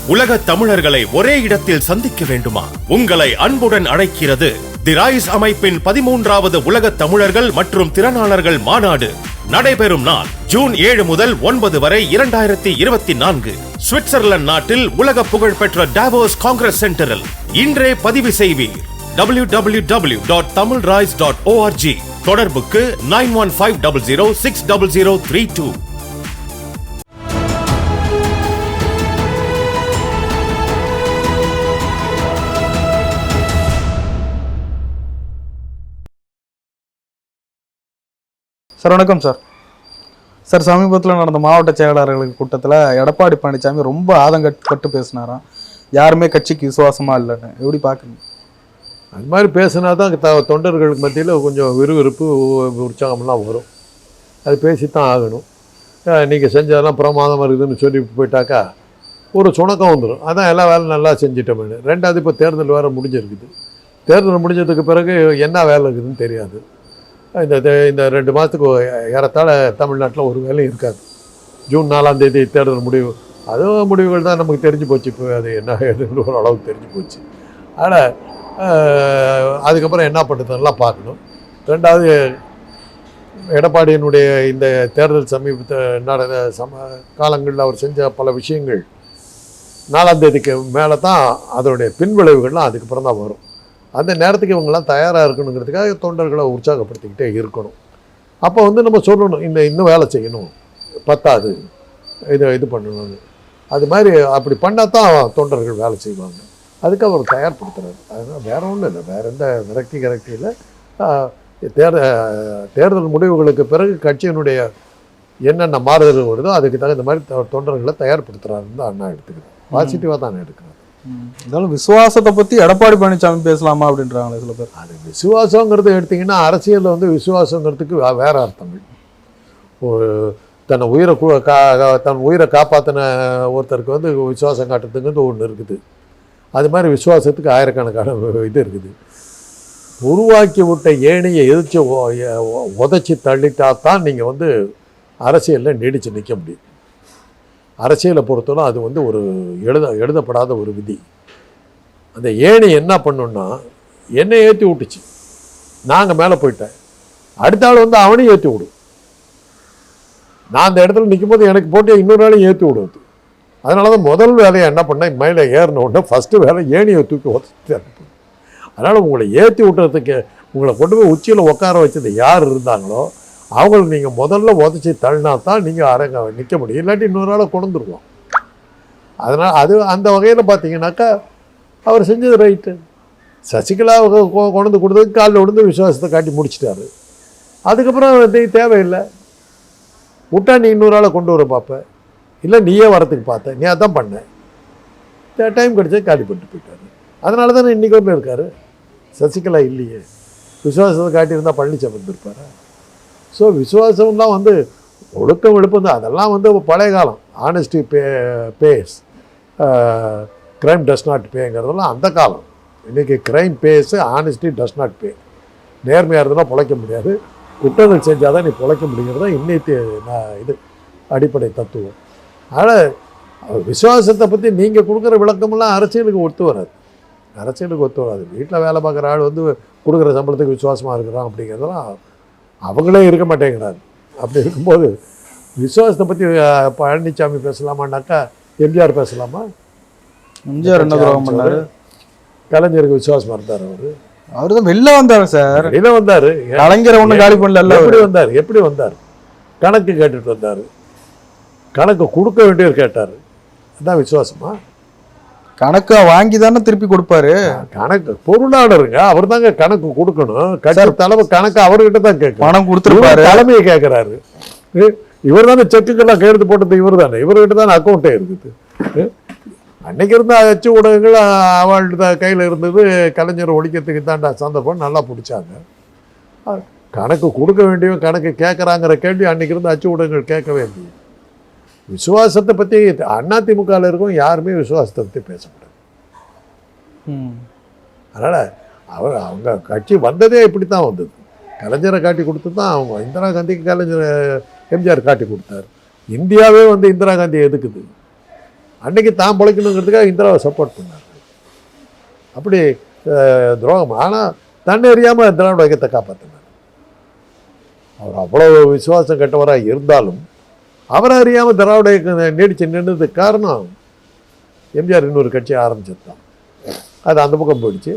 உலக தமிழர்களை ஒரே இடத்தில் சந்திக்க வேண்டுமா? உங்களை அன்புடன் அழைக்கிறது தி ரைஸ் அமைப்பின் 13வது உலக தமிழர்கள் மற்றும் திறனாளர்கள் மாநாடு. நடைபெறும் நாள் ஜூன் 7 முதல் 9 வரை 2024 சுவிட்சர்லாந்து நாட்டில் உலக புகழ்பெற்ற டாவோஸ் காங்கிரஸ் சென்டரில். இன்றே பதிவு செய்வீர். www.tamilrise.org. தொடர்புக்கு 9150060032. சார் வணக்கம் சார். சார் சமீபத்தில் நடந்த மாவட்ட செயலாளர்கள் கூட்டத்தில் எடப்பாடி பழனிசாமி ரொம்ப ஆதங்கப்பட்டு பேசினாராம். யாருமே கட்சிக்கு விசுவாசமாக இல்லைன்னு. எப்படி பார்க்குறீங்க? அது மாதிரி பேசினா தான் தொண்டர்களுக்கு மத்தியில் கொஞ்சம் விறுவிறுப்பு உற்சாகம்லாம் வரும். அது பேசித்தான் ஆகணும். நீங்கள் செஞ்சதெல்லாம் பிரமாதமாக இருக்குதுன்னு சொல்லி போயிட்டாக்கா ஒரு சுணக்கம் வந்துடும். அதான் எல்லா வேலையும் நல்லா செஞ்சிட்டோம்னு. ரெண்டாவது இப்போ தேர்தல் வேறு முடிஞ்சிருக்குது. தேர்தல் முடிஞ்சதுக்கு பிறகு என்ன வேலை இருக்குதுன்னு தெரியாது. இந்த 2 மாதத்துக்கு ஏறத்தாழ தமிழ்நாட்டில் ஒரு வேலையும் இருக்காது. ஜூன் 4ஆம் தேதி தேர்தல் முடிவு. அதுவும் முடிவுகள் தான் நமக்கு தெரிஞ்சு போச்சு. இப்போ அது என்ன ஏதுன்னு ஒரு அளவுக்கு தெரிஞ்சு போச்சு. ஆனால் அதுக்கப்புறம் என்ன பண்ணுறதுலாம் பார்க்கணும். ரெண்டாவது எடப்பாடியினுடைய இந்த தேர்தல் சமீபத்தில் காலங்களில் அவர் செஞ்ச பல விஷயங்கள் 4ஆம் தேதிக்கு மேலே தான் அதனுடைய பின்விளைவுகள்லாம் அதுக்கப்புறம் தான் வரும். அந்த நேரத்துக்கு இவங்கெல்லாம் தயாராக இருக்கணுங்கிறதுக்காக தொண்டர்களை உற்சாகப்படுத்திக்கிட்டே இருக்கணும். அப்போ நம்ம சொல்லணும், இன்னும் வேலை செய்யணும், பத்தாது, இது பண்ணணும்னு. அது மாதிரி அப்படி பண்ணால் தான் தொண்டர்கள் வேலை செய்வாங்க. அதுக்கு அவர் தயார்படுத்துறாரு. அதனால் வேறு ஒன்றும் இல்லை, வேறு எந்த விரக்தி இல்லை. தேர்தல் முடிவுகளுக்கு பிறகு கட்சியினுடைய என்னென்ன மாறுதல் வருதோ அதுக்கு தகுந்த மாதிரி தொண்டர்களை தயார்படுத்துகிறாருன்னு தான் அண்ணா எடுத்துக்கிறேன். பாசிட்டிவாக தான் எடுக்கிறார். இருந்தாலும் விசுவாசத்தை பற்றி எடப்பாடி பழனிசாமி பேசலாமா அப்படின்றாங்களே சில பேர். அது விசுவாசங்கிறது எடுத்திங்கன்னா அரசியலில் விசுவாசங்கிறதுக்கு வேறு அர்த்தங்கள். ஒரு தன் உயிரை காப்பாற்றின ஒருத்தருக்கு விசுவாசம் காட்டுறதுங்கிறது ஒன்று இருக்குது. அது மாதிரி விசுவாசத்துக்கு ஆயிரக்கணக்கான இது இருக்குது. உருவாக்கி விட்ட ஏணியை எதிர்த்து உதச்சி தள்ளிட்டா தான் நீங்கள் அரசியலில் நீடித்து நிற்க முடியும். அரசியலை பொறுத்தவரை அது ஒரு எழுதப்படாத ஒரு விதி. அந்த ஏணி என்ன பண்ணுன்னா என்னை ஏற்றி விட்டுச்சு, நாங்கள் மேலே போயிட்டேன், அடுத்த ஆள் அவனையும் ஏற்றி விடும். நான் அந்த இடத்துல நிற்கும்போது எனக்கு போட்டு இன்னொரு நாளையும் ஏற்றி விடுவது. அதனால தான் முதல் வேலையை என்ன பண்ணேன், மேலே ஏறின உடனே ஃபஸ்ட்டு வேலை ஏணியை தூக்கி உதச்சி அனுப்பு. அதனால் உங்களை ஏற்றி விட்டுறதுக்கு உங்களை கொண்டு போய் உச்சியில் உட்கார வச்சது யார் இருந்தாங்களோ அவங்களை நீங்கள் முதல்ல உதச்சி தள்ளினா தான் நீங்கள் நிற்க முடியும். இல்லாட்டி இன்னொரு ஆளை கொண்டுருவோம். அதனால் அந்த வகையில் பார்த்தீங்கன்னாக்கா அவர் செஞ்சது ரைட்டு. சசிகலா கொண்டு கொடுத்ததுக்கு காலில் விழுந்து விசுவாசத்தை காட்டி முடிச்சிட்டாரு. அதுக்கப்புறம் தேவையில்லை, விட்டா நீ இன்னொரு ஆளை கொண்டு வர பார்ப்ப, இல்லை நீயே வரத்துக்கு பார்த்த, நீ அதான் பண்ண, டைம் கிடச்சா காலி பண்ணிட்டு போயிட்டாரு. அதனால தானே இன்றைக்கி வரல இருக்கார். சசிகலா இல்லையே, விசுவாசத்தை காட்டியிருந்தால் பழனிசாமி இருந்திருப்பார். ஸோ விசுவாசம்லாம் ஒழுக்கம் விழுப்பம் தான். அதெல்லாம் பழைய காலம். Honesty pays, crime does not பேங்கிறதெல்லாம் அந்த காலம். இன்றைக்கி crime pays, honesty does not pay. நேர்மையாக இருந்தால் பிழைக்க முடியாது, குற்றங்கள் செஞ்சால் தான் நீ பிழைக்க முடியுங்கிறது தான் இன்னைக்கு இது அடிப்படை தத்துவம். அதனால் விசுவாசத்தை பற்றி நீங்கள் கொடுக்குற விளக்கமெல்லாம் அரசியலுக்கு ஒத்து வராது. வீட்டில் வேலை பார்க்குற ஆள் கொடுக்குற சம்பளத்துக்கு விசுவாசமாக இருக்கிறான் அப்படிங்கிறதெல்லாம் அவங்களே இருக்க மாட்டேங்கிறாரு. அப்படி இருக்கும்போது விசுவாசத்தை பற்றி பழனிசாமி பேசலாமான்னாக்கா எம்ஜிஆர் பேசலாமா? எம்ஜிஆர் என்ன துரோகம் பண்ணாரு? கலைஞருக்கு விசுவாசமாக இருந்தார். அவர் தான் வெளில வந்தார் சார். வெளில வந்தார். கலைஞரை ஒன்றும் காலி பண்ணல. எப்படி வந்தார்? கணக்கு கேட்டுட்டு வந்தார். கணக்கு கொடுக்க வேண்டியவர் கேட்டார். அதுதான் விசுவாசமா? கணக்கு வாங்கி தானே திருப்பி கொடுப்பாரு. கணக்கு பொருளாளருங்க, அவர் தாங்க கணக்கு கொடுக்கணும். கட்சி தலைமை கணக்கு அவர்கிட்ட தான் கேட்க. பணம் கொடுத்துருப்பாரு, தலைமையை கேட்குறாரு. இவர் தானே செக்குக்கெல்லாம் கையெழுத்து போட்டது இவர் தானே, இவர்கிட்ட தானே அக்கௌண்ட்டே இருக்குது. அன்னைக்கு இருந்த அச்சு ஊடகங்கள் அவள்கிட்ட கையில் இருந்தது. கலைஞர் ஒழிக்கிறதுக்கு தாண்டா சந்தர்ப்பம் நல்லா பிடிச்சாங்க. கணக்கு கொடுக்க வேண்டியவன் கணக்கு கேட்குறாங்கிற கேள்வி அன்னைக்கு இருந்த அச்சு ஊடகங்கள் கேட்கவே இல்லை. விசுவாசத்தை பற்றி அதிமுகவில் இருக்கும் யாருமே விசுவாசத்தை பற்றி பேசக்கூடாது. அதனால் அவங்க கட்சி வந்ததே இப்படி தான் வந்தது. கலைஞரை காட்டி கொடுத்து தான் அவங்க இந்திரா காந்திக்கு எம்ஜிஆர் காட்டி கொடுத்தார். இந்தியாவே இந்திரா காந்தியை எதுக்குது. அன்னைக்கு தான் பிழைக்கணுங்கிறதுக்காக இந்திராவை சப்போர்ட் பண்ணார். அப்படி துரோகம். ஆனால் தன்னை அறியாமல் திராவிட இயக்கத்தை காப்பாற்றினார். அவர் அவ்வளோ விசுவாசம் கட்டவராக இருந்தாலும் அவரை அறியாமல் திராவிட இயக்கம் நீடிச்சு நின்றதுக்கு காரணம் எம்ஜிஆர் இன்னொரு கட்சியை ஆரம்பிச்சது தான். அது அந்த பக்கம் போயிடுச்சு.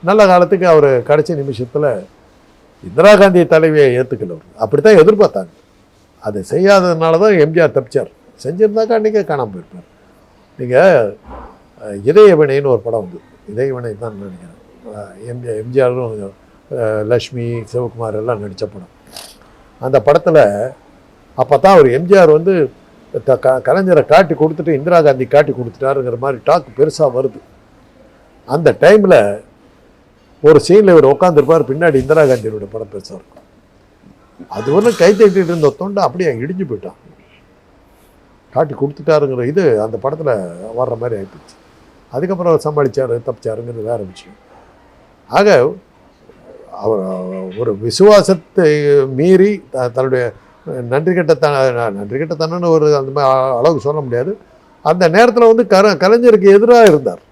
நல்ல காலத்துக்கு அவர் கடைசி நிமிஷத்தில் இந்திரா காந்தி தலைவியை ஏற்றுக்கல. அப்படி தான் எதிர்பார்த்தாங்க. அதை செய்யாததுனால தான் எம்ஜிஆர் தப்பிச்சார். செஞ்சுருந்தாக்கா அன்றைக்கே காணாமல் போயிருப்பார். நீங்கள் இதயவினைன்னு ஒரு படம் வந்து, இதயவினை தான் நினைக்கிறேன், எம்ஜிஆரும் லக்ஷ்மி சிவகுமார் எல்லாம் நடித்த படம். அந்த படத்தில் அப்போ தான் அவர் எம்ஜிஆர் வந்து கலைஞரை காட்டி கொடுத்துட்டு இந்திரா காந்தி காட்டி கொடுத்துட்டாருங்கிற மாதிரி டாக் பெருசாக வருது. அந்த டைமில் ஒரு சீனில் இவர் உட்காந்துருப்பார், பின்னாடி இந்திரா காந்தியோட படம் பெருசாக இருக்கும். அது ஒன்றும் கை தட்டிட்டு இருந்த தொண்டை அப்படியே இடிஞ்சு போயிட்டான். காட்டி கொடுத்துட்டாருங்கிற இது அந்த படத்தில் வர்ற மாதிரி ஆகிப்போச்சு. அதுக்கப்புறம் அவர் சமாளித்தார், தப்பிச்சாருங்கிறது வேறு விஷயம். ஆக அவர் ஒரு விசுவாசத்தை மீறி தன்னுடைய நன்றிகட்டத்தனன்னு ஒரு அந்த மாதிரி அளவுக்கு சொல்ல முடியாது. அந்த நேரத்தில் வந்து கலைஞருக்கு எதிராக இருந்தார்.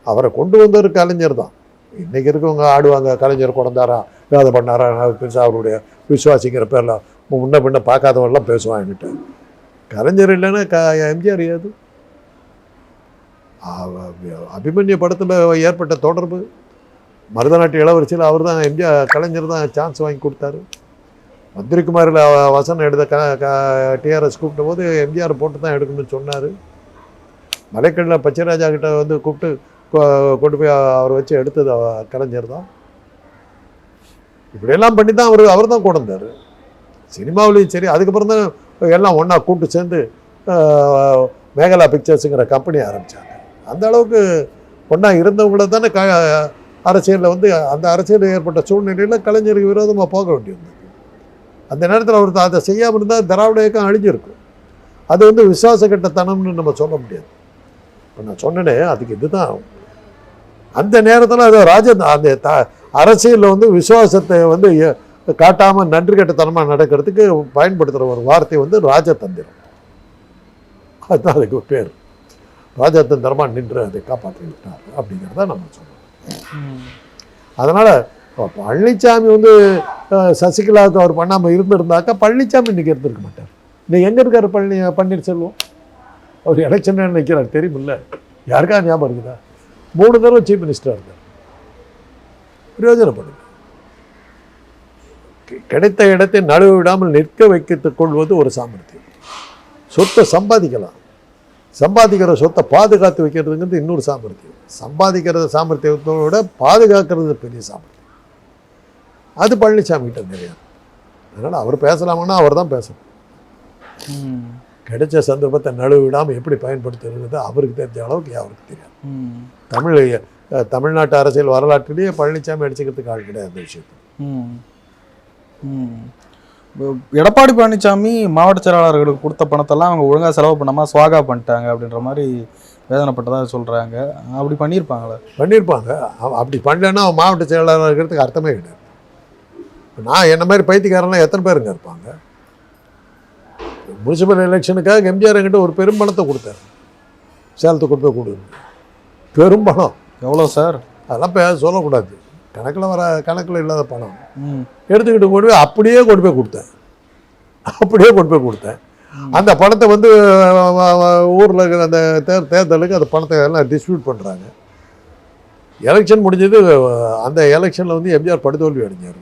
அவரை கொண்டு வந்தவர் கலைஞர் தான். இன்றைக்கி இருக்கவங்க ஆடுவாங்க, கலைஞர் கொண்டாரா, அதை பண்ணாரா, பெருசாக அவருடைய விசுவாசிக்கிற பேரில் முன்ன பின்ன பார்க்காதவரெல்லாம் பேசுவான் என்கிட்ட. கலைஞர் இல்லைன்னா எம்ஜிஆர் ஏது? அபிமன்யு படத்தில் ஏற்பட்ட தொடர்பு, மருதநாட்டு இளவரசியில் அவர் தான் எம்ஜிஆர் கலைஞர் தான் சான்ஸ் வாங்கி கொடுத்தாரு. மந்திரிக்குமாரில் வசனம் எடுத்த டிஆர்எஸ் கூப்பிட்ட போது எம்ஜிஆர் போட்டு தான் எடுக்கணும்னு சொன்னார். மலைக்கல்ல பச்சைராஜா கிட்ட வந்து கூப்பிட்டு கொண்டு போய் அவரை வச்சு எடுத்தது கலைஞர் தான். இப்படியெல்லாம் பண்ணி தான் அவர் தான் கொண்டு வந்தார் சினிமாவிலையும் சரி. அதுக்கப்புறம் தான் எல்லாம் ஒன்றா கூப்பிட்டு சேர்ந்து மேகலா பிக்சர்ஸுங்கிற கம்பெனி ஆரம்பித்தாங்க. அந்த அளவுக்கு ஒன்றா இருந்தவங்கள தானே அரசியலில் வந்து அந்த அரசியலில் ஏற்பட்ட சூழ்நிலையில் கலைஞருக்கு விரோதமாக போக வேண்டியிருந்தது. அந்த நேரத்தில் அவர் அதை செய்யாமல் இருந்தால் திராவிட இயக்கம் அழிஞ்சிருக்கும். அது வந்து விசுவாச கட்டத்தனம்னு நம்ம சொல்ல முடியாது. இப்போ நான் சொன்னேனே அதுக்கு இதுதான். அந்த நேரத்தில் அது அந்த அரசியலில் வந்து விசுவாசத்தை வந்து காட்டாமல் நன்றி கட்டத்தனமாக நடக்கிறதுக்கு பயன்படுத்துகிற ஒரு வார்த்தை வந்து ராஜதந்திரம். அதுதான் அதுக்கு பேர். ராஜதந்திரமாக நின்று அதை காப்பாற்றி விட்டார் அப்படிங்கிறத நம்ம சொல்லுவோம். அதனால் பழனிசாமி வந்து சசிகலாவுக்கு அவர் பண்ணாமல் இருந்திருந்தாக்கா பழனிசாமி இன்றைக்கி இருந்திருக்க மாட்டார். இன்னைக்கு எங்கே இருக்கார் பன்னீர்செல்வம்? அவர் எலெக்ஷன் நிற்கிறார் தெரியுமில்ல, யாருக்கா ஞாபகம் இருக்குதா? 3 தடவை சீஃப் மினிஸ்டராக இருக்கார். பிரயோஜனப்படுங்க. கிடைத்த இடத்தை நழுவ விடாமல் நிற்க வைத்துக் கொள்வது ஒரு சாமர்த்தியம். சொத்தை சம்பாதிக்கலாம், சம்பாதிக்கிற சொத்தை பாதுகாத்து வைக்கிறதுங்கிறது இன்னொரு சாமர்த்தியம். சம்பாதிக்கிறது சாமர்த்தியத்தோட பாதுகாக்கிறது பெரிய சாமர்த்தியம். அது பழனிசாமி கிட்ட நிறையா. அதனால் அவர் பேசலாமன்னா அவர் தான் பேசணும். கிடைச்ச சந்தர்ப்பத்தை நழுவ விடாமல் எப்படி பயன்படுத்துறது அவருக்கு தெரிஞ்ச அளவுக்கு அவருக்கு தெரியாது. தமிழ்நாட்டு அரசியல் வரலாற்றிலேயே பழனிசாமி அடிச்சுக்கிறதுக்கு ஆள் கிடையாது அந்த விஷயத்தை. எடப்பாடி பழனிசாமி மாவட்ட செயலாளர்களுக்கு கொடுத்த பணத்தெல்லாம் அவங்க ஒழுங்காக செலவு பண்ணாமல் சுவாகா பண்ணிட்டாங்க அப்படின்ற மாதிரி வேதனைப்பட்டதாக சொல்கிறாங்க. அப்படி பண்ணியிருப்பாங்க. அப்படி பண்ணலன்னா மாவட்ட செயலாளர் இருக்கிறதுக்கு அர்த்தமே கிடையாது. நான் என்ன மாதிரி பைத்தியக்காரெல்லாம் எத்தனை பேருங்க இருப்பாங்க? முனிசிபல் எலெக்ஷனுக்காக எம்ஜிஆர் என்கிட்ட ஒரு பெரும் பணத்தை கொடுத்தாரு. சேலத்துக்கு கொண்டு போய் கொடுங்க. பெரும் பணம். எவ்வளோ சார்? அதெல்லாம் சொல்லக்கூடாது. கணக்கில் இல்லாத பணம் எடுத்துக்கிட்டு கொண்டு போய் அப்படியே கொண்டு போய் கொடுத்தேன். அந்த பணத்தை வந்து ஊரில் இருக்கிற அந்த தேர்தலுக்கு அந்த பணத்தை எல்லாம் டிஸ்ட்ரிபியூட் பண்ணுறாங்க. எலெக்ஷன் முடிஞ்சது. அந்த எலெக்ஷனில் வந்து எம்ஜிஆர் படுதோல்வி அடைஞ்சார்.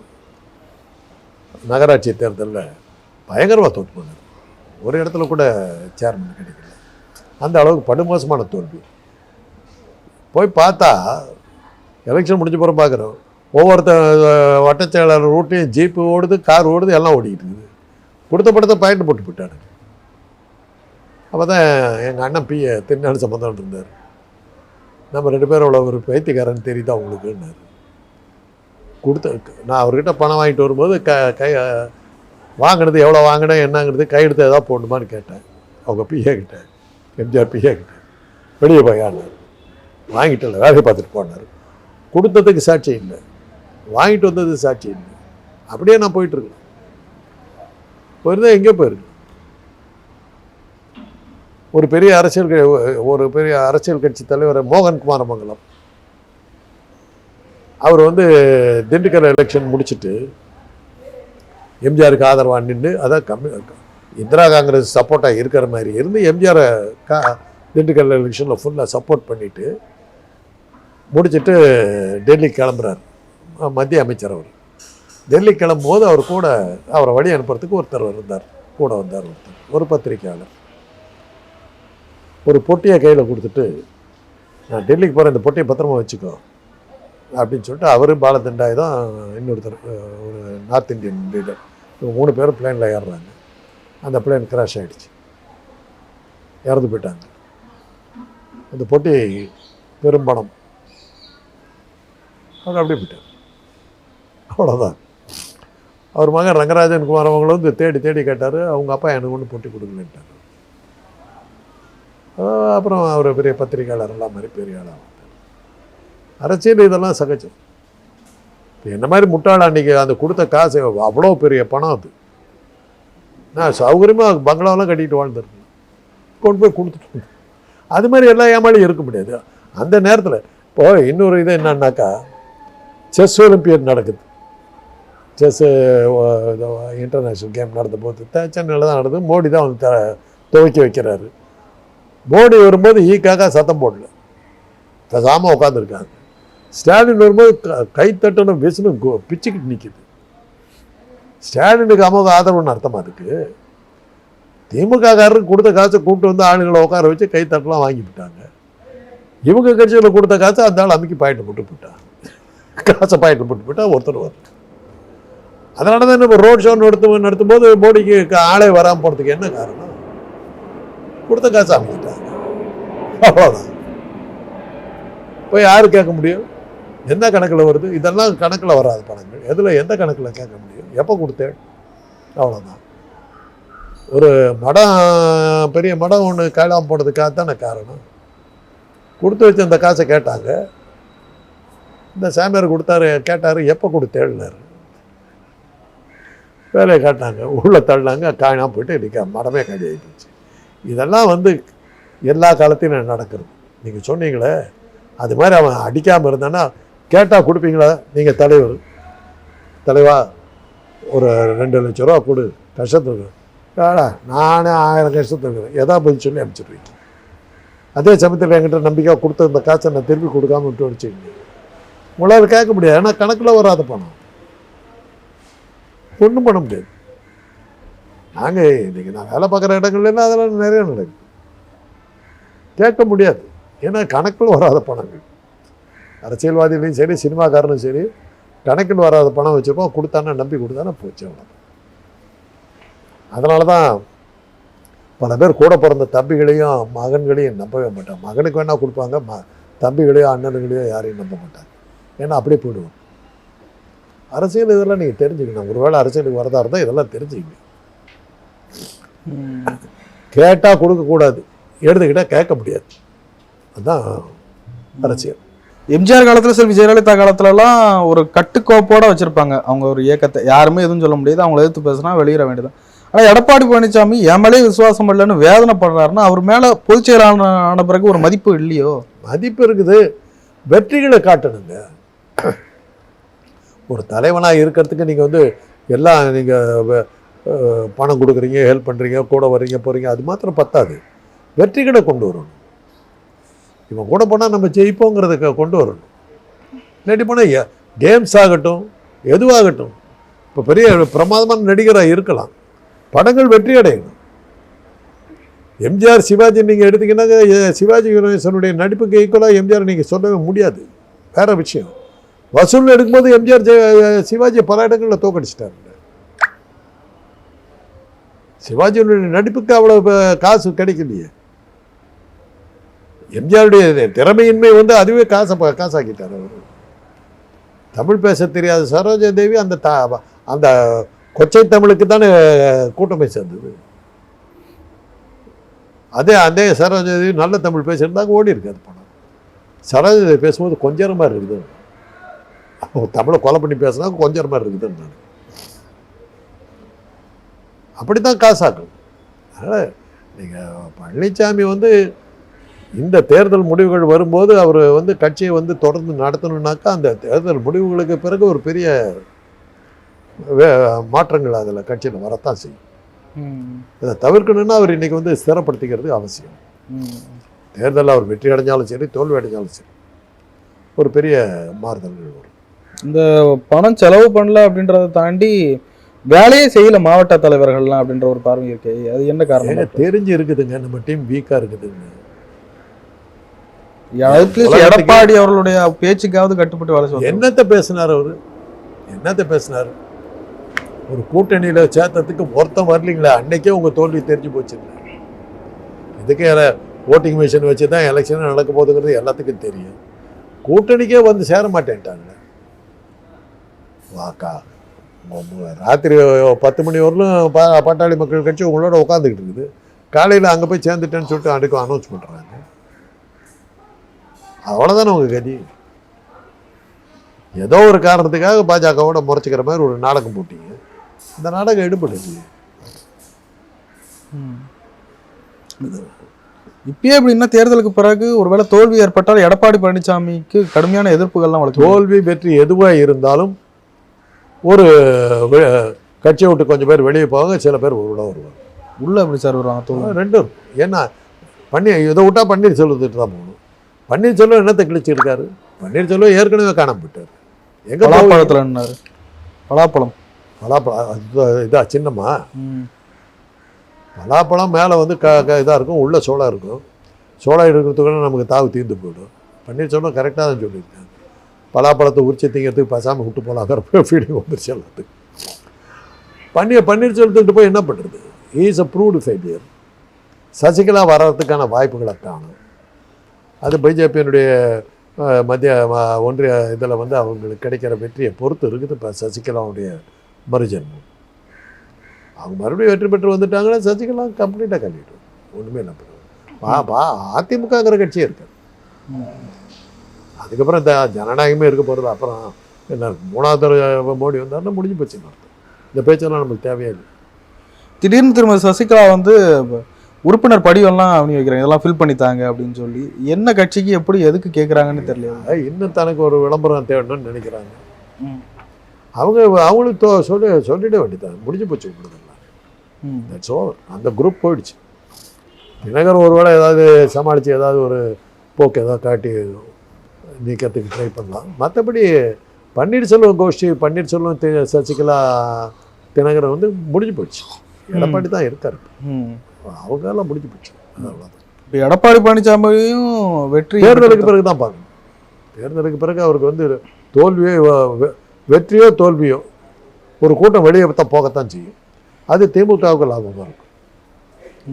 நகராட்சி தேர்தலில் பயங்கரமாக தோற்று போனார். ஒரு இடத்துல கூட சேர்மன் கிடைக்கல. அந்த அளவுக்கு படுமோசமான தோல்வி. போய் பார்த்தா எலெக்ஷன் முடிஞ்ச பிறகு பார்க்குறோம், வட்டச் செயலாளர் ரூட்டையும் ஜீப்பு ஓடுது, கார் ஓடுது, எல்லாம் ஓடிக்கிட்டு இருக்குது. கொடுத்த படத்தை பாயிண்ட் போட்டு போயிட்டாரு. அப்போ தான் எங்கள் அண்ணன் திருநாடு சம்பந்தம் இருந்தார். நம்ம 2 பேரும் அவ்வளோ ஒரு பைத்தியக்காரன் தெரியுதா உங்களுக்குன்னாரு. நான் அவர்கிட்ட பணம் வாங்கிட்டு வரும்போது வாங்கினது எவ்வளோ வாங்கினேன் என்னங்கிறது கையெடுத்து எதாவது போடணுமான்னு கேட்டேன். அவங்க கிட்ட, எம்ஜிஆர் கிட்ட. வெளியே போயானார். வாங்கிட்டு இல்லை, வேலையை பார்த்துட்டு போனார். கொடுத்ததுக்கு சாட்சி இல்லை, வாங்கிட்டு வந்தது சாட்சி இல்லை. அப்படியே நான் போயிட்டுருக்கேன். போயிருந்தேன் எங்கே போயிருக்கு. ஒரு பெரிய அரசியல் கட்சி தலைவர் மோகன் குமாரமங்கலம், அவர் வந்து திண்டுக்கல் எலெக்ஷன் முடிச்சுட்டு எம்ஜிஆருக்கு ஆதரவாக நின்று, அதான் இந்திரா காங்கிரஸ் சப்போர்ட்டாக இருக்கிற மாதிரி இருந்து எம்ஜிஆரை திண்டுக்கல் எலெக்ஷனில் ஃபுல்லாக சப்போர்ட் பண்ணிவிட்டு முடிச்சுட்டு டெல்லி கிளம்புறாரு. மத்திய அமைச்சர் அவர் டெல்லி கிளம்பும்போது அவர் கூட அவரை வழி அனுப்புறதுக்கு ஒருத்தர் கூட வந்தார் ஒரு பத்திரிக்கையாளர். ஒரு பொட்டியை கையில் கொடுத்துட்டு, நான் டெல்லிக்கு போகிறேன், இந்த பொட்டியை பத்திரமா வச்சுக்கோ அப்படின்னு சொல்லிட்டு அவர் பாலதண்டாய் தான் இன்னொருத்தர், ஒரு நார்த் இந்தியன் லீடர், 3 பேரும் பிளேனில் ஏறுறாங்க. அந்த பிளேன் கிராஷ் ஆகிடுச்சு, இறந்து போயிட்டாங்க. அந்த பொட்டி பெரும்பணம், அவர் அப்படியே போயிட்டார். அவ்வளோதான். அவர் மகன் ரங்கராஜன் குமார் அவங்களும் வந்து தேடி கேட்டார். அவங்க அப்பா எனக்கு ஒன்று பொட்டி கொடுக்கலன்ட்டார். அப்புறம் அவர் பெரிய பத்திரிகையாளர் எல்லாம் மாதிரி பெரிய ஆளாக வந்தார். அரசியல் இதெல்லாம் சகஜம். என்ன மாதிரி முட்டாள் அன்றைக்கி அந்த கொடுத்த காசு அவ்வளோ பெரிய பணம், அது நான் சௌகரியமாக பங்களாவெலாம் கட்டிட்டு வாழ்ந்துருக்கேன், கொண்டு போய் கொடுத்துட்டு. அது மாதிரி எல்லா ஏமாளியும் இருக்க முடியாது அந்த நேரத்தில். இப்போது இன்னொரு இது என்னன்னாக்கா, செஸ் ஒலிம்பியட் நடக்குது. செஸ்ஸு இன்டர்நேஷ்னல் கேம் நடந்த போது சென்னையில் தான் நடந்தது. மோடி தான் வந்து துவக்கி வைக்கிறாரு. மோடி வரும்போது ஈக்காக சத்தம் போடல, பேசாமல் உட்காந்துருக்காங்க. ஸ்டாலின் வரும்போது கைத்தட்டணும் விசுன்னு பிச்சுக்கிட்டு நிற்கிது. ஸ்டாலினுக்கு அமோக ஆதரவுன்னு அர்த்தமாக இருக்குது. திமுககாரருக்கு கொடுத்த காசை கூப்பிட்டு வந்து ஆளுங்களை உட்கார வச்சு கைத்தட்டலாம் வாங்கி விட்டாங்க. இவங்க கட்சியில் கொடுத்த காசை அந்த ஆள் அமைக்கி பாயிட்டு போட்டு போட்டாங்க. காசை பாயிட்டு போட்டு போட்டால் ஒருத்தர் வரும். அதனால தான் நம்ம ரோட் ஷோ நடத்தும் போது மோடிக்கு ஆளே வராமல் போகிறதுக்கு என்ன காரணம்? கொடுத்த காசு அமைக்கிட்டாங்க, அவ்வளோதான். இப்போ யார் கேட்க முடியும்? எந்த கணக்கில் வருது? இதெல்லாம் கணக்கில் வராது பணங்கள். எதில் எந்த கணக்கில் கேட்க முடியும்? எப்போ கொடுத்தேன்? அவ்வளோதான். ஒரு மடம், பெரிய மடம் ஒன்று கைலாமல் போனதுக்காக தானே காரணம். கொடுத்து வச்சு அந்த காசை கேட்டாங்க. இந்த சாமியார் கொடுத்தாரு, கேட்டார், எப்போ கொடுத்தேன்னாரு. வேலையை காட்டினாங்க, உள்ளே தள்ளினாங்க, காணாமல் போயிட்டு இன்றைக்கி மடமே காலி ஆகி போச்சு. இதெல்லாம் வந்து எல்லா காலத்தையும் நடக்கிறது. நீங்கள் சொன்னீங்களே அது மாதிரி அவன் அடிக்காமல் இருந்தானா கேட்டால் கொடுப்பீங்களா? நீங்கள் தலைவா ஒரு 2 லட்ச ரூபா கொடு, கஷ்டத்துக்கு வேடா, நானே 1000 கஷ்டத்துக்கு இருக்கிறேன், எதா பதில் சொல்லி அனுப்பிச்சிடுவீங்க. அதே சமயத்தில் என்கிட்ட நம்பிக்கையாக கொடுத்த இந்த காசை நான் திருப்பி கொடுக்காம விட்டு வச்சுக்கோங்க. உங்களால் கேட்க முடியாது, ஏன்னா கணக்கில் வராத பணம், ஒன்றும் பண்ண முடியாது. நாங்கள் இன்றைக்கி நான் வேலை பார்க்குற இடங்கள்லாம் அதெல்லாம் நிறைய நடக்குது, கேட்க முடியாது, ஏன்னா கணக்கில் வராத பணங்கள். அரசியல்வாதிகளையும் சரி சினிமாக்காரனும் சரி கணக்கில் வராத பணம் வச்சுருப்போம், கொடுத்தானா நம்பி கொடுத்தானா போச்சு, அவ்வளோ. அதனால தான் பல பேர் கூட பிறந்த தம்பிகளையும் மகன்களையும் நம்பவே மாட்டாங்க. மகனுக்கு வேணால் கொடுப்பாங்க, தம்பிகளையோ அண்ணனுங்களையோ யாரையும் நம்ப மாட்டாங்க, ஏன்னா அப்படியே போயிடுவோம். அரசியல் இதெல்லாம் நீங்கள் தெரிஞ்சுக்கணும். ஒருவேளை அரசியலுக்கு வரதா இருந்தால் இதெல்லாம் தெரிஞ்சுக்கணும். கேட்டால் கொடுக்கக்கூடாது, எடுத்துக்கிட்டால் கேட்க முடியாது, அதுதான் அரசியல். எம்ஜிஆர் காலத்தில் சரி, ஜெயலலிதா காலத்துலலாம் ஒரு கட்டுக்கோப்போடு வச்சுருப்பாங்க அவங்க ஒரு இயக்கத்தை. யாருமே எதுவும் சொல்ல முடியாது, அவங்கள எதிர்த்து பேசுனா வெளியிட வேண்டியதான். ஆனால் எடப்பாடி பழனிசாமி எம்எல்ஏ விசுவாசம் இல்லைன்னு வேதனைப்படுறாருன்னா அவர் மேலே பொதுச் செயலாளர் ஆன பிறகு ஒரு மதிப்பு இல்லையோ? மதிப்பு இருக்குது, வெற்றிகளை காட்டணுங்க. ஒரு தலைவனாக இருக்கிறதுக்கு நீங்கள் வந்து எல்லாம் நீங்கள் பணம் கொடுக்குறீங்க, ஹெல்ப் பண்ணுறீங்க, கூட வர்றீங்க போகிறீங்க, அது மாத்திரம் பத்தாது, வெற்றிகளை கொண்டு வரணும். இவன் கூட போனால் நம்ம ஜெயிப்போங்கிறதுக்கு கொண்டு வரணும். இல்லாட்டி போனால் கேம்ஸ் ஆகட்டும் எதுவாகட்டும், இப்போ பெரிய பிரமாதமான நடிகராக இருக்கலாம், படங்கள் வெற்றி அடையணும். எம்ஜிஆர் சிவாஜி நீங்கள் எடுத்திங்கன்னாங்க, சிவாஜி கணேசனுடைய நடிப்புக்கு ஈக்குவலாக எம்ஜிஆர் நீங்கள் சொல்லவே முடியாது, வேறு விஷயம். வசூல் எடுக்கும்போது எம்ஜிஆர் சிவாஜியை பல இடங்களில் தோக்கடிச்சிட்டாருங்க. சிவாஜியினுடைய நடிப்புக்கு அவ்வளோ காசு கிடைக்கலையே. எம்ஜிஆருடைய திறமையின்மை வந்து அதுவே காசாக்கிட்டார் அவர். தமிழ் பேச தெரியாத சரோஜா தேவி அந்த கொச்சை தமிழுக்கு தானே கூட்டமை சேர்ந்தது. அதே சரோஜா தேவி நல்ல தமிழ் பேசியிருந்தாங்க, ஓடி இருக்காது பணம். சரோஜா தேவி பேசும்போது கொஞ்சம் மாதிரி இருக்குது, தமிழை கொலை பண்ணி பேசினா கொஞ்சம் மாதிரி இருக்குதுன்னு நான் அப்படி தான் காசாக்கும். அதனால் நீங்கள் பழனிசாமி வந்து இந்த தேர்தல் முடிவுகள் வரும்போது அவர் வந்து கட்சியை வந்து தொடர்ந்து நடத்தணுன்னாக்கா அந்த தேர்தல் முடிவுகளுக்கு பிறகு ஒரு பெரிய மாற்றங்கள் அதில் கட்சியில் வரத்தான் செய்யும். இதை தவிர்க்கணும்னா அவர் இன்னைக்கு வந்து ஸ்திரப்படுத்திக்கிறது அவசியம். தேர்தலில் அவர் வெற்றி அடைஞ்சாலும் சரி தோல்வி அடைஞ்சாலும் சரி ஒரு பெரிய மாறுதல்கள் வரும். இந்த பணம் செலவு பண்ணல அப்படின்றத தாண்டி வேலையே செய்யல மாவட்ட தலைவர்கள்லாம் அப்படின்ற ஒரு பார்வை இருக்கு. அது என்ன காரணம்? தெரிஞ்சு இருக்குதுங்க, நம்ம டீம் வீக்காக இருக்குதுங்க. எடப்பாடி அவர்களுடைய பேச்சுக்காவது கட்டுப்பட்டு வேலை செய்வாங்க. என்னத்தை பேசினார் அவரு? என்னத்தை பேசினார்? ஒரு கூட்டணியில சேர்த்ததுக்கு ஒருத்தம் வரலீங்களா? அன்னைக்கே உங்க தோல்வி தெரிஞ்சு போச்சுங்க. இதுக்கே ஓட்டிங் மிஷின் வச்சு தான் எலெக்ஷன் நடக்க போகுதுங்கிறது எல்லாத்துக்கும் தெரியும். கூட்டணிக்கே வந்து சேர மாட்டேன்ட்டாங்க. வாக்கா ராத்திரி 10 மணி வரலும் பாட்டாளி மக்கள் கட்சி உங்களோட உட்காந்துக்கிட்டு இருக்குது. காலையில் அங்கே போய் சேர்ந்துட்டேன்னு சொல்லிட்டு அன்றைக்கும் அனௌன்ஸ் பண்ணுறாங்க. அவ்வளோதானே உங்கள் கதி. ஏதோ ஒரு காரணத்துக்காக பாஜகவோட முறைச்சிக்கிற மாதிரி ஒரு நாடகம் போட்டீங்க. இந்த நாடகம் எடுபடுது. இப்பயே எப்படின்னா தேர்தலுக்கு பிறகு ஒருவேளை தோல்வி ஏற்பட்டால் எடப்பாடி பழனிசாமிக்கு கடுமையான எதிர்ப்புகள்லாம் வளர்க்கும். தோல்வி வெற்றி எதுவாக இருந்தாலும் ஒரு கட்சியை விட்டு கொஞ்சம் பேர் வெளியே போவாங்க, சில பேர் உள்ள வருவாங்க. உள்ள எப்படி சார் வருவாங்க? தோல்வி ரெண்டும். ஏன்னா இதை விட்டா பன்னீர்செல்வத்துட்டு தான் போகணும். பன்னீர்செல்வம் என்னத்தை கிழிச்சிருக்காரு? பன்னீர்செல்வம் ஏற்கனவே காணாம போயிட்டார். எங்க பலாப்பழத்தில் என்னாரு? பலாப்பழம் இதா சின்னம்மா பலாப்பழம் மேலே வந்து இதாக இருக்கும், உள்ள சோளம் இருக்கும். சோளம் இருக்கிறதுக்குள்ள நமக்கு தாவு தீர்ந்து போயிடும். பன்னீர்செல்வம் கரெக்டாக தான் சொல்லியிருக்காங்க. பலாப்பழத்தை உரிச்சு திங்கிறதுக்கு பசாமல் விட்டு போலாங்கிற ஃபீலிங் வந்துருச்சு எல்லாத்துக்கு. பன்னீர்செல்வத்துக்கிட்ட போய் என்ன பண்ணுறது? Is a proved failure. Sasikala வர்றதுக்கான வாய்ப்புகளை காணும். அது பிஜேபியினுடைய மத்திய ஒன்றிய இதில் வந்து அவங்களுக்கு கிடைக்கிற வெற்றியை பொறுத்து இருக்குது. இப்போ சசிகலாவுடைய மறுஜன்மம். அவங்க மறுபடியும் வெற்றி பெற்று வந்துட்டாங்கன்னா சசிகலா கம்ப்ளீட்டாக கழிவிடும். ஒன்றுமே என்ன பண்ணுவாங்க. அதிமுகங்கிற கட்சியே இருக்காது. அதுக்கப்புறம் இந்த ஜனநாயகமே இருக்க போகிறது. அப்புறம் என்ன 3வது மோடி வந்தாருன்னா முடிஞ்சு போச்சுன்னு அர்த்தம். இந்த பேச்செல்லாம் நமக்கு தேவையே இல்லை. திடீர்னு திரும்ப சசிகலா வந்து உறுப்பினர் படிவெல்லாம் அப்படி வைக்கிறாங்க, இதெல்லாம் ஃபில் பண்ணித்தாங்க அப்படின்னு சொல்லி. என்ன கட்சிக்கு எப்படி எதுக்கு கேட்குறாங்கன்னு தெரியல. இன்னும் தனக்கு ஒரு விளம்பரம் தேடணும்னு நினைக்கிறாங்க. அவங்களுக்கு சொல்லிட வேண்டியதான். முடிஞ்சு போச்சு விடுதலாம். That's over. அந்த குரூப் போயிடுச்சு. தினகரன் ஒருவேளை ஏதாவது சமாளித்து ஏதாவது ஒரு போக்கு ஏதாவது காட்டி நீக்கிறதுக்கு ட்ரை பண்ணலாம். மற்றபடி பன்னீர்செல்வம் கோஷ்டி, பன்னீர்செல்வம் சசிகலா தினகரன் வந்து முடிஞ்சு போயிடுச்சு. எடப்பாடி தான் இருக்காரு. அவங்கெல்லாம் முடிஞ்சு போச்சு. அவ்வளோதான். இப்போ எடப்பாடி பழனிசாமியும் வெற்றி தேர்தலுக்கு பிறகு தான் பார்க்கணும். தேர்தலுக்கு பிறகு அவருக்கு வந்து வெற்றியோ தோல்வியோ ஒரு கூட்டம் வெளியே போகத்தான் செய்யும். அது திமுகவுக்கு லாபமாக இருக்கும்.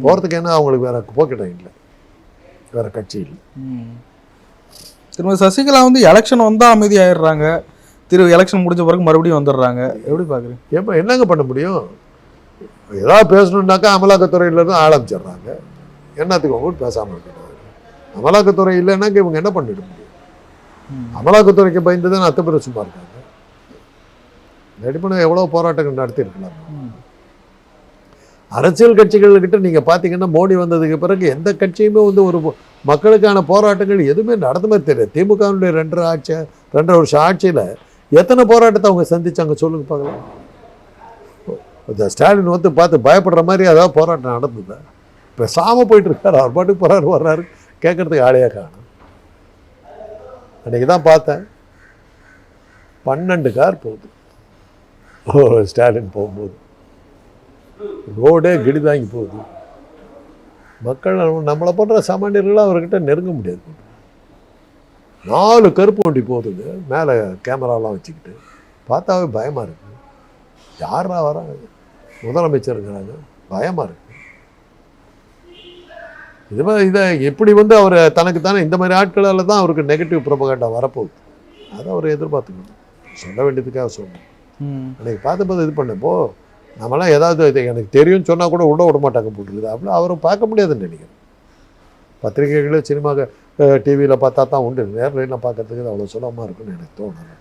போகிறதுக்கு என்ன அவங்களுக்கு வேற போக்கிடம் இல்லை, வேற கட்சி இல்லை. திரும்ப சசிகலா வந்து எலெக்ஷன் வந்தால் அமைதி ஆயிடுறாங்க, எலெக்ஷன் முடிஞ்ச பிறகு மறுபடியும் வந்துடுறாங்க. எப்படி பார்க்குறீங்க? ஏப்பா என்னங்க பண்ண முடியும்? ஏதாவது பேசணுன்னாக்கா அமலாக்கத்துறையிலேருந்து ஆரம்பிச்சிடுறாங்க. என்னத்துக்கு அவங்க பேசாமல் இருக்கிறாங்க? அமலாக்கத்துறை இல்லைன்னாக்க இவங்க என்ன பண்ணிட முடியும்? அமலாக்கத்துறைக்கு பயந்து தான் அத்தனை பேர் சும்மா இருக்காங்க. நடிப்பன எவ்வளோ போராட்டங்கள் நடத்தியிருக்கலாம். அரசியல் கட்சிகள்கிட்ட நீங்கள் பார்த்தீங்கன்னா மோடி வந்ததுக்கு பிறகு எந்த கட்சியுமே வந்து ஒரு மக்களுக்கான போராட்டங்கள் எதுவுமே நடந்த மாதிரி தெரியாது. திமுகவுடைய 2.5 வருஷம் ஆட்சியில் எத்தனை போராட்டத்தை அவங்க சந்திச்சாங்க சொல்லுங்க பார்க்கலாம். இந்த ஸ்டாலின் வந்து பார்த்து பயப்படுற மாதிரி ஏதாவது போராட்டம் நடந்தது? இப்போ சாம போயிட்டு இருக்காரு. அவர் பாட்டுக்கு போகிறாரு வர்றாரு, கேட்கறதுக்கு ஆளையா காணும். அன்றைக்கி தான் பார்த்தேன் 12 கார் போகுது ஸ்டாலின் போகும்போது. ரோடே கிடிதாங்கி போகுது. மக்கள் நம்மளை போன்ற சாமானியர்களாக அவர்கிட்ட நெருங்க முடியாது. 4 கருப்பு வண்டி போகுதுங்க, மேலே கேமராலாம் வச்சுக்கிட்டு. பார்த்தாவே பயமாக இருக்குது. யாரா வராங்க? முதலமைச்சருங்கிறாங்க, பயமாக இருக்குது. இது மாதிரி இதை எப்படி வந்து அவர் தனக்கு தானே இந்த மாதிரி ஆட்களால் தான் அவருக்கு நெகட்டிவ் ப்ரொபகண்டா வரப்போகுது. அதை அவர் எதிர்பார்த்துக்கணும். சொல்ல வேண்டியதுக்காக சொல்லணும். அன்றைக்கி பார்த்தும்போது இது பண்ணப்போ நம்மளாம் ஏதாவது இது எனக்கு தெரியும்னு சொன்னால் கூட விட மாட்டாங்க போட்டுருக்குது. அப்படியே அவரும் பார்க்க முடியாதுன்னு நினைக்கிறேன். பத்திரிகைகளே சினிமா டிவியில் பார்த்தா தான் உண்டு. நேரில் பார்க்கறதுக்கு அவ்வளோ சுலபமாக இருக்குன்னு எனக்கு தோணுது.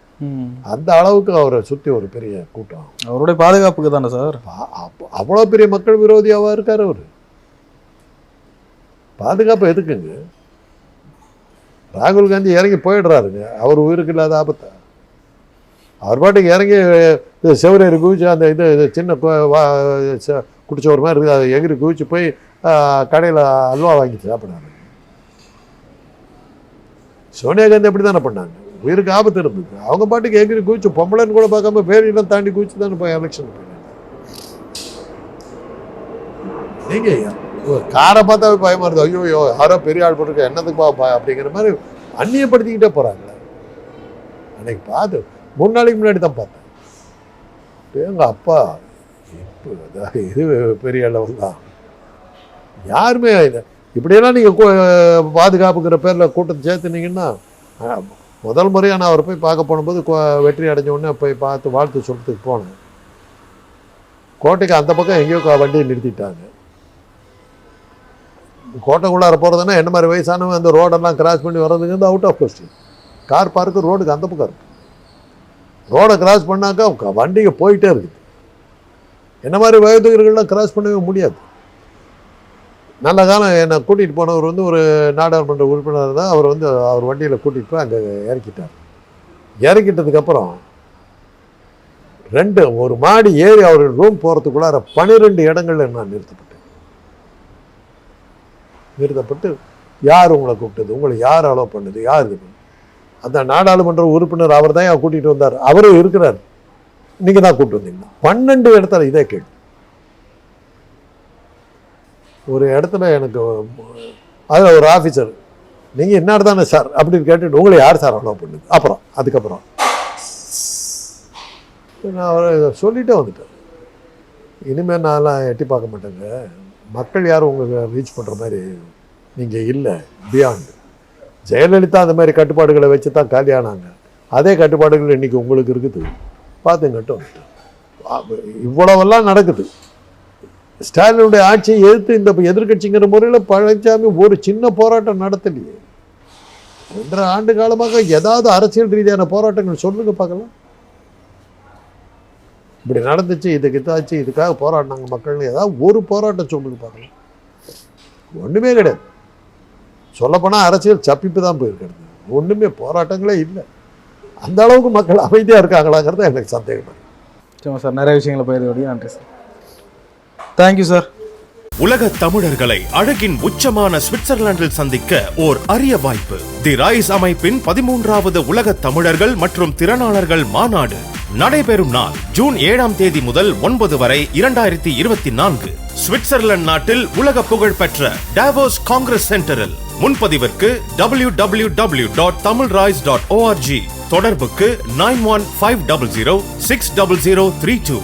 அந்த அளவுக்கு அவரை சுற்றி ஒரு பெரிய கூட்டம். அவருடைய பாதுகாப்புக்கு தானே சார்? அவ்வளோ பெரிய மக்கள் விரோதியாவாக இருக்கார் அவர். பாதுகாப்பு எதுக்குங்க? ராகுல் காந்தி இறங்கி போயிடுறாருங்க, அவர் உயிருக்கு இல்லாத ஆபத்தை. அவர் பாட்டுக்கு இறங்கி செவரேறி குவிச்சு அந்த இது சின்ன குடிச்ச ஒரு மாதிரி இருக்குது, அதை எகிரி குவிச்சு போய் கடையில் அல்வா வாங்கி சாப்பிட்றாங்க. சோனியா காந்தி அப்படி தானே பண்ணாங்க, உயிருக்கு ஆபத்து இருந்தது. அவங்க பாட்டுக்கு எகிரி குவிச்சு பொம்பளைன்னு கூட பார்க்காம பேரிடம் தாண்டி குவிச்சு தானே போய் எலெக்ஷன் போயிட்டாங்க. நீங்கள் காரை பார்த்தாவே பயமா இருந்தது, ஐயோ யாரோ பெரிய ஆள் போட்டிருக்க என்னதுக்கு அப்படிங்கிற மாதிரி அந்நியப்படுத்திக்கிட்டே போகிறாங்க. அன்னைக்கு பார்த்து 3 நாளைக்கு முன்னாடி தான் பார்த்தேன். எங்கள் அப்பா இப்போ இது பெரிய அளவு தான். யாருமே இப்படியெல்லாம் நீங்கள் பாதுகாப்புங்கிற பேரில் கூட்டத்தை சேர்த்துனீங்கன்னா, முதல் முறையாக நான் அவரை போய் பார்க்க போகும்போது வெற்றி அடைஞ்ச உடனே போய் பார்த்து வாழ்த்து சொல்கிறதுக்கு போனேன். கோட்டைக்கு அந்த பக்கம் எங்கேயோ வண்டியை நிறுத்திட்டாங்க. கோட்டைக்குள்ளார போகிறதுனா என்ன மாதிரி வயசானவங்க அந்த ரோடெல்லாம் கிராஸ் பண்ணி வர்றதுக்கு வந்து அவுட் ஆஃப் கொஸ்டின். கார் பார்க்கு ரோடுக்கு அந்த பக்கம் இருக்குது. ரோடை கிராஸ் பண்ணாக்கா வண்டிங்க போயிட்டே இருக்குது. என்ன மாதிரி வயதுகள்லாம் கிராஸ் பண்ணவே முடியாது. நல்ல காலம் என்னை கூட்டிகிட்டு போனவர் வந்து ஒரு நாடாளுமன்ற உறுப்பினர் தான். அவர் வந்து அவர் வண்டியில் கூட்டிகிட்டு போய் அங்கே இறக்கிட்டார். இறக்கிட்டதுக்கப்புறம் ஒரு மாடி ஏறி அவர் ரூம் போகிறதுக்குள்ளார 12 இடங்களில் நான் நிறுத்தப்பட்டு யார் உங்களை கூப்பிட்டது, உங்களை யார் அலோவ் பண்ணுது, யார் இது? அந்த நாடாளுமன்ற உறுப்பினர் அவர் தான் கூட்டிகிட்டு வந்தார், அவரும் இருக்கிறார், நீங்கள் தான் கூப்பிட்டு வந்தீங்கன்னா. 12 இடத்துல இதே கேள்வி. ஒரு இடத்துல எனக்கு அதில் ஒரு ஆஃபீஸர், நீங்கள் என்ன தானே சார் அப்படின்னு கேட்டுட்டு, உங்களை யார் சார் அலோவ் பண்ணுது? அதுக்கப்புறம் நான் அவரை சொல்லிகிட்டே வந்துட்டேன், இனிமேல் நான்லாம் எட்டி பார்க்க மாட்டேங்க, மக்கள் யாரும் உங்களுக்கு ரீச் பண்ணுற மாதிரி நீங்கள் இல்லை, பியாண்டு. ஜெயலலிதா அந்த மாதிரி கட்டுப்பாடுகளை வச்சு தான் காலியானாங்க. அதே கட்டுப்பாடுகள் இன்றைக்கி உங்களுக்கு இருக்குது, பார்த்துங்கட்டும். இவ்வளவெல்லாம் நடக்குது. ஸ்டாலினுடைய ஆட்சியை எதிர்த்து இந்த எதிர்கட்சிங்கிற முறையில் பழனிசாமி ஒரு சின்ன போராட்டம் நடத்தலையே. 2 ஆண்டு காலமாக ஏதாவது அரசியல் ரீதியான போராட்டங்கள் சொல்லுங்க பார்க்கலாம். இப்படி நடந்துச்சு, இதுக்கு இதாச்சு, இதுக்காக போராடினாங்க மக்கள்னு ஏதாவது ஒரு போராட்டம் சொல்லுங்க பார்க்கலாம். ஒன்றுமே கிடையாது. சொல்லப்போனால் அரசியல் சப்பிப்பு தான் போயிருக்கிறது. ஒன்றுமே போராட்டங்களே இல்லை. அந்த அளவுக்கு மக்கள் அமைதியாக இருக்காங்களாங்கிறது எனக்கு சந்தேகம். சரி சார், நிறைய விஷயங்களை பயிர்ந்து நன்றி சார். Thank you sir. உலக தமிழர்களை அழகின் உச்சமான சுவிட்சர்லாந்தில் சந்திக்க ஓர் அரிய வாய்ப்பு. தி ரைஸ் அமைப்பின் 13வது உலக தமிழர்கள் மற்றும் திறனாளர்கள் மாநாடு நடைபெறும் நாள் ஜூன் 7ஆம் தேதி முதல் 9 வரை 2024 சுவிட்சர்லாந்து நாட்டில் உலக புகழ் பெற்ற டாவோஸ் காங்கிரஸ் சென்டரில். முன்பதிவிற்கு www.tamilrise.org. தொடர்புக்கு 9150060032.